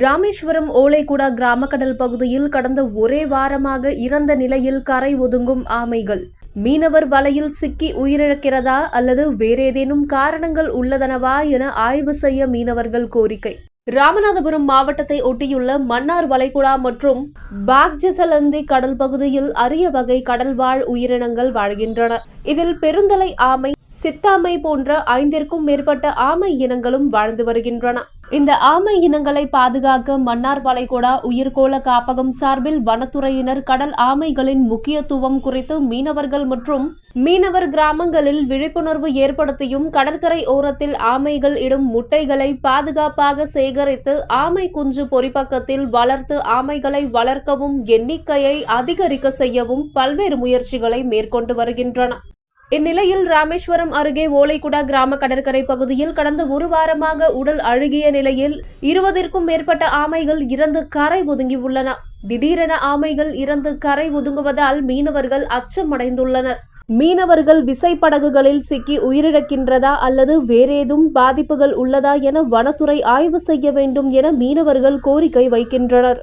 ராமேஸ்வரம் ஓலைகுடா கிராம கடல் பகுதியில் கடந்த ஒரே வாரமாக இறந்த நிலையில் கரை ஒதுங்கும் ஆமைகள். மீனவர் வலையில் சிக்கி உயிரிழக்கிறதா அல்லது வேறேதேனும் காரணங்கள் உள்ளதனவா என ஆய்வு செய்ய மீனவர்கள் கோரிக்கை. ராமநாதபுரம் மாவட்டத்தை ஒட்டியுள்ள மன்னார் வளைகுடா மற்றும் பாக்ஜசலந்தி கடல் பகுதியில் அரிய வகை கடல்வாழ் உயிரினங்கள் வாழ்கின்றன. இதில் பெருந்தலை ஆமை, சித்தாமை போன்ற 5ற்கும் மேற்பட்ட ஆமை இனங்களும் வாழ்ந்து வருகின்றன. இந்த ஆமை இனங்களை பாதுகாக்க மன்னார் வளைகுடா உயிர்கோள காப்பகம் சார்பில் வனத்துறையினர் கடல் ஆமைகளின் முக்கியத்துவம் குறித்து மீனவர்கள் மற்றும் மீனவர் கிராமங்களில் விழிப்புணர்வு ஏற்படுத்தியும் கடற்கரை ஓரத்தில் ஆமைகள் இடும் முட்டைகளை பாதுகாப்பாக சேகரித்து ஆமை குஞ்சு பொறிப்பக்கத்தில் வளர்த்து ஆமைகளை வளர்க்கவும் எண்ணிக்கையை அதிகரிக்க செய்யவும் பல்வேறு முயற்சிகளை மேற்கொண்டு வருகின்றன. இந்நிலையில் ராமேஸ்வரம் அருகே ஓலைகுடா கிராம கடற்கரை பகுதியில் கடந்த ஒரு வாரமாக உடல் அழுகிய நிலையில் 20ற்கும் மேற்பட்ட ஆமைகள் இறந்து கரை ஒதுங்கியுள்ளன. திடீரென ஆமைகள் இறந்து கரை ஒதுங்குவதால் மீனவர்கள் அச்சமடைந்துள்ளனர். மீனவர்கள் விசைப்படகுகளில் சிக்கி உயிரிழக்கின்றதா அல்லது வேறேதும் பாதிப்புகள் உள்ளதா என வனத்துறை ஆய்வு செய்ய வேண்டும் என மீனவர்கள் கோரிக்கை வைக்கின்றனர்.